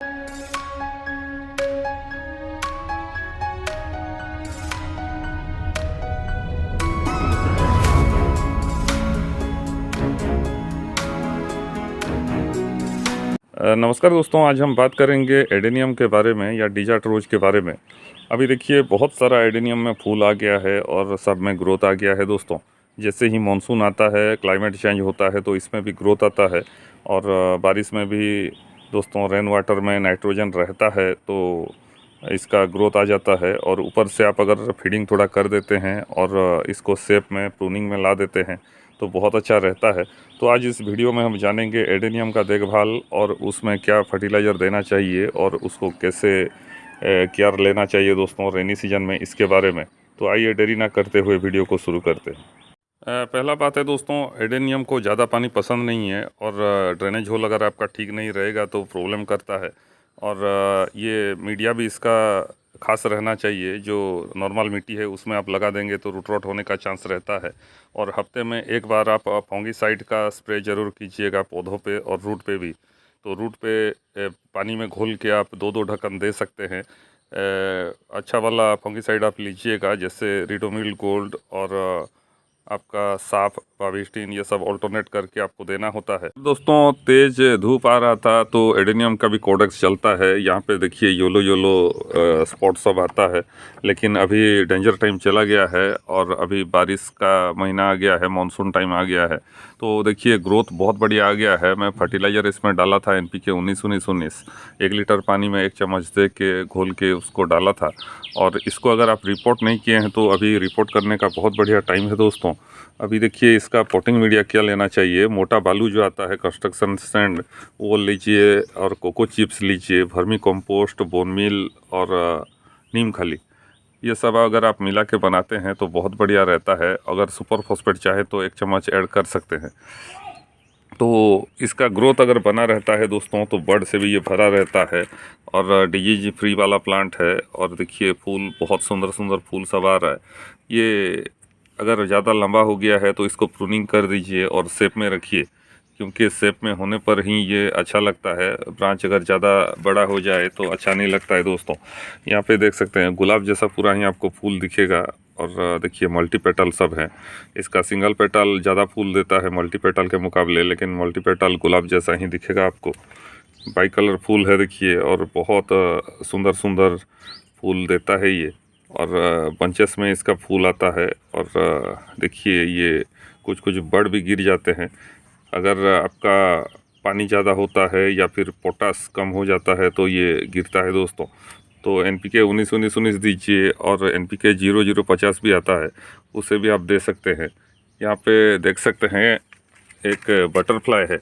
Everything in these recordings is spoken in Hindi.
नमस्कार दोस्तों, आज हम बात करेंगे एडेनियम के बारे में या डिजर्ट रोज़ के बारे में। अभी देखिए बहुत सारा एडेनियम में फूल आ गया है और सब में ग्रोथ आ गया है दोस्तों। जैसे ही मानसून आता है, क्लाइमेट चेंज होता है तो इसमें भी ग्रोथ आता है और बारिश में भी दोस्तों रेन वाटर में नाइट्रोजन रहता है तो इसका ग्रोथ आ जाता है। और ऊपर से आप अगर फीडिंग थोड़ा कर देते हैं और इसको शेप में प्रूनिंग में ला देते हैं तो बहुत अच्छा रहता है। तो आज इस वीडियो में हम जानेंगे एडेनियम का देखभाल और उसमें क्या फर्टिलाइज़र देना चाहिए और उसको कैसे केयर लेना चाहिए दोस्तों रेनी सीजन में, इसके बारे में। तो आइए देरी ना करते हुए वीडियो को शुरू करते हैं। पहला बात है दोस्तों, एडेनियम को ज़्यादा पानी पसंद नहीं है और ड्रेनेज होल अगर आपका ठीक नहीं रहेगा तो प्रॉब्लम करता है। और ये मीडिया भी इसका खास रहना चाहिए। जो नॉर्मल मिट्टी है उसमें आप लगा देंगे तो रूट रॉट होने का चांस रहता है। और हफ्ते में एक बार आप फंगिसाइड का स्प्रे ज़रूर कीजिएगा पौधों पे और रूट पे भी। तो रूट पे पानी में घोल के आप 2-2 ढक्कन दे सकते हैं। अच्छा वाला फंगिसाइड आप लीजिएगा, जैसे रिडोमिल गोल्ड और आपका साफ बाविस्टीन, ये सब ऑल्टरनेट करके आपको देना होता है। दोस्तों तेज धूप आ रहा था तो एडेनियम का भी कोडेक्स चलता है। यहाँ पे देखिए येलो येलो स्पॉट सब आता है, लेकिन अभी डेंजर टाइम चला गया है और अभी बारिश का महीना आ गया है, मानसून टाइम आ गया है। तो देखिए ग्रोथ बहुत बढ़िया आ गया है। मैं फर्टिलाइज़र इसमें डाला था NPK 19-19-19, 1 लीटर पानी में 1 चम्मच दे के घोल के उसको डाला था। और इसको अगर आप रिपोर्ट नहीं किए हैं तो अभी रिपोर्ट करने का बहुत बढ़िया टाइम है दोस्तों। अभी देखिए इसका पोटिंग मीडिया क्या लेना चाहिए। मोटा बालू जो आता है कंस्ट्रक्शन सैंड, वो लीजिए और कोको चिप्स लीजिए, वर्मी कंपोस्ट, बोन मील और नीम खली, ये सब अगर आप मिला के बनाते हैं तो बहुत बढ़िया रहता है। अगर सुपर फॉस्फेट चाहे तो 1 चम्मच ऐड कर सकते हैं। तो इसका ग्रोथ अगर बना रहता है दोस्तों तो बर्ड से भी ये भरा रहता है और डिजीज फ्री वाला प्लांट है। और देखिए फूल बहुत सुंदर सुंदर फूल सब आ रहा है। ये अगर ज़्यादा लंबा हो गया है तो इसको प्रूनिंग कर दीजिए और शेप में रखिए, क्योंकि शेप में होने पर ही ये अच्छा लगता है। ब्रांच अगर ज़्यादा बड़ा हो जाए तो अच्छा नहीं लगता है दोस्तों। यहाँ पे देख सकते हैं गुलाब जैसा पूरा ही आपको फूल दिखेगा। और देखिए मल्टी पेटल सब है। इसका सिंगल पेटल ज़्यादा फूल देता है मल्टी पेटल के मुकाबले, लेकिन मल्टी पेटल गुलाब जैसा ही दिखेगा आपको। बाई कलर फूल है देखिए, और बहुत सुंदर सुंदर फूल देता है ये। और बंचेस में इसका फूल आता है। और देखिए ये कुछ कुछ बर्ड भी गिर जाते हैं। अगर आपका पानी ज़्यादा होता है या फिर पोटास कम हो जाता है तो ये गिरता है दोस्तों। तो NPK 19-19-19 दीजिए और NPK 0050 भी आता है, उसे भी आप दे सकते हैं। यहाँ पे देख सकते हैं एक बटरफ्लाई है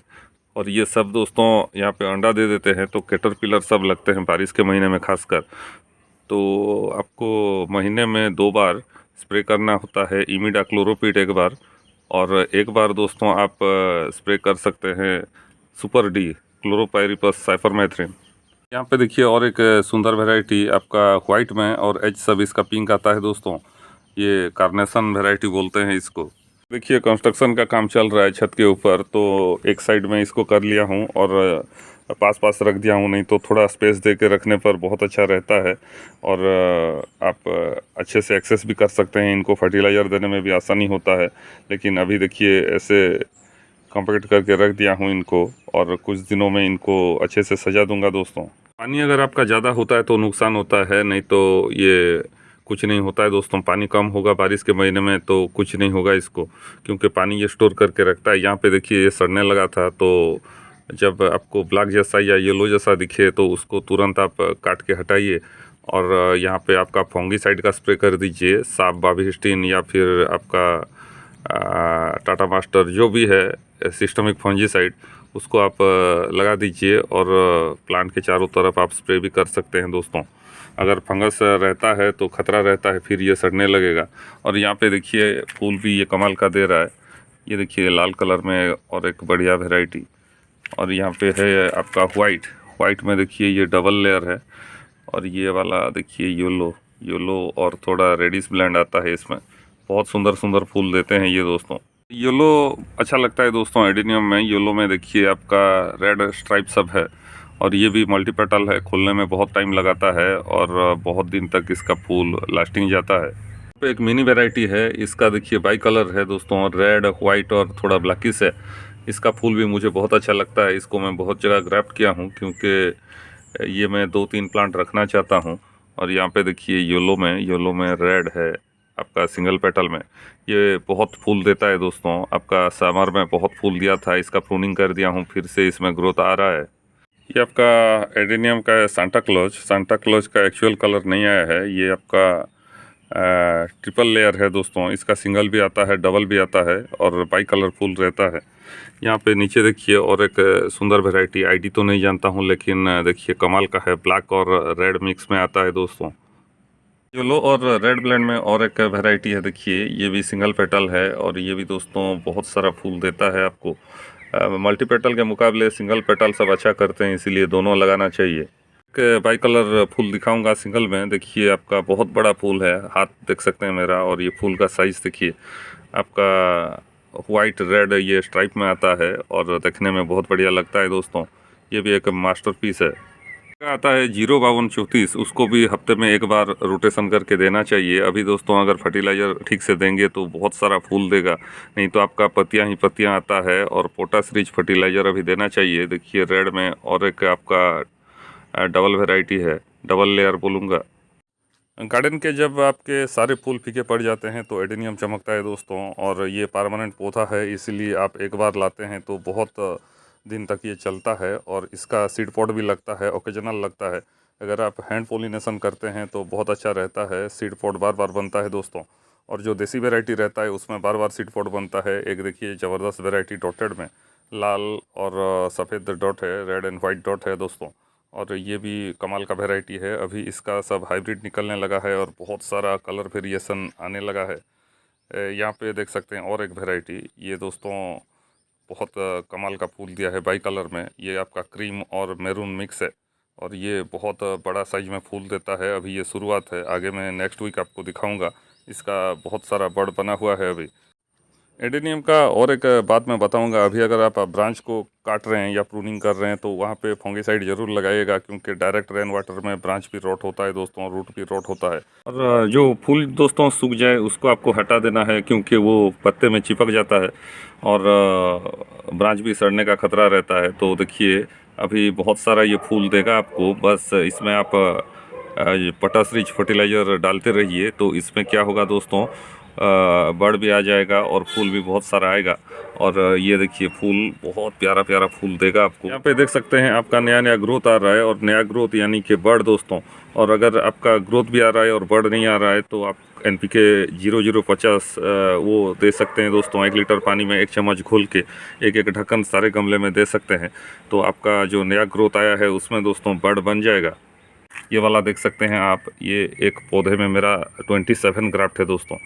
और ये सब दोस्तों यहाँ पे अंडा दे देते हैं तो कैटरपिलर सब लगते हैं बारिश के महीने में खासकर। तो आपको महीने में 2 बार स्प्रे करना होता है। इमिडाक्लोरोपिड एक बार, और एक बार दोस्तों आप स्प्रे कर सकते हैं सुपर D क्लोरोपाइरिपस साइपरमेथ्रिन। यहाँ पे देखिए और एक सुंदर वैरायटी आपका वाइट में, और एज सब इसका पिंक आता है दोस्तों। ये कार्नेशन वैरायटी बोलते हैं इसको। देखिए कंस्ट्रक्शन का काम चल रहा है छत के ऊपर, तो एक साइड में इसको कर लिया हूँ और पास पास रख दिया हूँ, नहीं तो थोड़ा स्पेस दे के रखने पर बहुत अच्छा रहता है। और आप अच्छे से एक्सेस भी कर सकते हैं। इनको फर्टिलाइज़र देने में भी आसानी होता है। लेकिन अभी देखिए ऐसे कॉम्पैक्ट करके रख दिया हूँ इनको, और कुछ दिनों में इनको अच्छे से सजा दूंगा दोस्तों। पानी अगर आपका ज़्यादा होता है तो नुकसान होता है, नहीं तो ये कुछ नहीं होता है दोस्तों। पानी कम होगा बारिश के महीने में तो कुछ नहीं होगा इसको, क्योंकि पानी ये स्टोर करके रखता है। यहाँ पे देखिए ये सड़ने लगा था, तो जब आपको ब्लैक जैसा या येलो जैसा दिखे तो उसको तुरंत आप काट के हटाइए। और यहाँ पे आपका फंगिसाइड का स्प्रे कर दीजिए, साफ बाविस्टीन या फिर आपका टाटा मास्टर जो भी है सिस्टमिक फंजीसाइड, उसको आप लगा दीजिए। और प्लांट के चारों तरफ आप स्प्रे भी कर सकते हैं दोस्तों। अगर फंगस रहता है तो खतरा रहता है, फिर ये सड़ने लगेगा। और यहाँ पे देखिए फूल भी ये कमाल का दे रहा है। ये देखिए लाल कलर में और एक बढ़िया वैरायटी। और यहाँ पे है आपका वाइट में देखिए ये डबल लेयर है। और ये वाला देखिए येलो और थोड़ा रेडिश ब्लेंड आता है इसमें। बहुत सुंदर सुंदर फूल देते हैं ये दोस्तों। येलो अच्छा लगता है दोस्तों एडेनियम में। येलो में देखिए आपका रेड स्ट्राइप सब है और ये भी मल्टीपेटल है, खोलने में बहुत टाइम लगाता है और बहुत दिन तक इसका फूल लास्टिंग जाता है। पे एक मिनी वैरायटी है, इसका देखिए बाई कलर है दोस्तों, रेड वाइट और थोड़ा ब्लैकिश है। इसका फूल भी मुझे बहुत अच्छा लगता है, इसको मैं बहुत जगह ग्राफ्ट किया हूँ क्योंकि ये मैं 2-3 प्लांट रखना चाहता हूँ। और यहाँ पे देखिए येलो में रेड है आपका सिंगल पेटल में, ये बहुत फूल देता है दोस्तों। आपका समर में बहुत फूल दिया था, इसका प्रूनिंग कर दिया हूँ, फिर से इसमें ग्रोथ आ रहा है। ये आपका एडेनियम का है सांता क्लॉज का एक्चुअल कलर नहीं आया है, ये आपका ट्रिपल लेयर है दोस्तों। इसका सिंगल भी आता है, डबल भी आता है और बाई कलरफुल रहता है। यहाँ पे नीचे देखिए और एक सुंदर वैरायटी, आईडी तो नहीं जानता हूँ लेकिन देखिए कमाल का है, ब्लैक और रेड मिक्स में आता है दोस्तों। येलो और रेड ब्लेंड में और एक वैरायटी है देखिए, ये भी सिंगल पेटल है और ये भी दोस्तों बहुत सारा फूल देता है आपको। मल्टी पेटल के मुकाबले सिंगल पेटल सब अच्छा करते हैं, इसीलिए दोनों लगाना चाहिए। एक बाई कलर फूल दिखाऊंगा सिंगल में, देखिए आपका बहुत बड़ा फूल है, हाथ देख सकते हैं मेरा, और ये फूल का साइज़ देखिए आपका वाइट रेड ये स्ट्राइप में आता है और देखने में बहुत बढ़िया लगता है दोस्तों। ये भी एक मास्टरपीस है। आता है 05234, उसको भी हफ्ते में एक बार रोटेशन करके देना चाहिए। अभी दोस्तों अगर फर्टिलाइज़र ठीक से देंगे तो बहुत सारा फूल देगा, नहीं तो आपका पत्तियां ही पत्तियां आता है। और पोटास रिच फर्टिलाइज़र अभी देना चाहिए। देखिए रेड में और एक आपका डबल वैरायटी है, डबल लेयर बोलूँगा। गार्डन के जब आपके सारे फूल फीके पड़ जाते हैं तो एडेनियम चमकता है दोस्तों, और ये परमानेंट पौधा है, इसीलिए आप एक बार लाते हैं तो बहुत दिन तक ये चलता है। और इसका सीड पॉड भी लगता है, ओकेजनल लगता है। अगर आप हैंड पोलिनेशन करते हैं तो बहुत अच्छा रहता है, सीड पॉड बार बार बनता है दोस्तों। और जो देसी वैरायटी रहता है उसमें बार बार सीड पॉड बनता है। एक देखिए ज़बरदस्त वैरायटी डॉटेड में लाल और सफ़ेद डॉट है, रेड एंड वाइट डॉट है दोस्तों। और ये भी कमाल का वैरायटी है, अभी इसका सब हाइब्रिड निकलने लगा है और बहुत सारा कलर वेरिएशन आने लगा है। यहाँ पे देख सकते हैं और एक वैरायटी, ये दोस्तों बहुत कमाल का फूल दिया है बाई कलर में। ये आपका क्रीम और मैरून मिक्स है और ये बहुत बड़ा साइज में फूल देता है। अभी ये शुरुआत है, आगे मैं नेक्स्ट वीक आपको दिखाऊंगा। इसका बहुत सारा बड़ बना हुआ है अभी। एडेनियम का और एक बात मैं बताऊंगा, अभी अगर आप ब्रांच को काट रहे हैं या प्रूनिंग कर रहे हैं तो वहाँ पे फंगिसाइड ज़रूर लगाइएगा, क्योंकि डायरेक्ट रेन वाटर में ब्रांच भी रॉट होता है दोस्तों, रूट भी रॉट होता है। और जो फूल दोस्तों सूख जाए उसको आपको हटा देना है, क्योंकि वो पत्ते में चिपक जाता है और ब्रांच भी सड़ने का खतरा रहता है। तो देखिए अभी बहुत सारा ये फूल देगा आपको, बस इसमें आप पोटास रिच फर्टिलाइज़र डालते रहिए। तो इसमें क्या होगा दोस्तों, बड़ भी आ जाएगा और फूल भी बहुत सारा आएगा। और ये देखिए फूल बहुत प्यारा प्यारा फूल देगा आपको। यहाँ पे देख सकते हैं आपका नया नया ग्रोथ आ रहा है, और नया ग्रोथ यानी कि बड़ दोस्तों। और अगर आपका ग्रोथ भी आ रहा है और बड़ नहीं आ रहा है तो आप NPK 0050 वो दे सकते हैं दोस्तों। 1 लीटर पानी में 1 चम्मच घोल के एक एक ढक्कन सारे गमले में दे सकते हैं, तो आपका जो नया ग्रोथ आया है उसमें दोस्तों बड़ बन जाएगा। ये वाला देख सकते हैं आप, ये एक पौधे में मेरा 27 ग्राफ्ट है दोस्तों।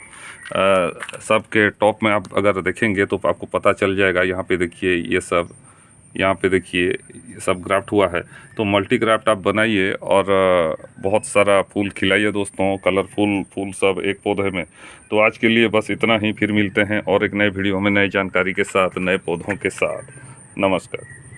सब के टॉप में आप अगर देखेंगे तो आपको पता चल जाएगा। यहाँ पे देखिए ये सब, यहाँ पे देखिए ये सब ग्राफ्ट हुआ है। तो मल्टी ग्राफ्ट आप बनाइए और बहुत सारा फूल खिलाइए दोस्तों, कलरफुल फूल सब एक पौधे में। तो आज के लिए बस इतना ही, फिर मिलते हैं और एक नए वीडियो में नई जानकारी के साथ, नए पौधों के साथ। नमस्कार।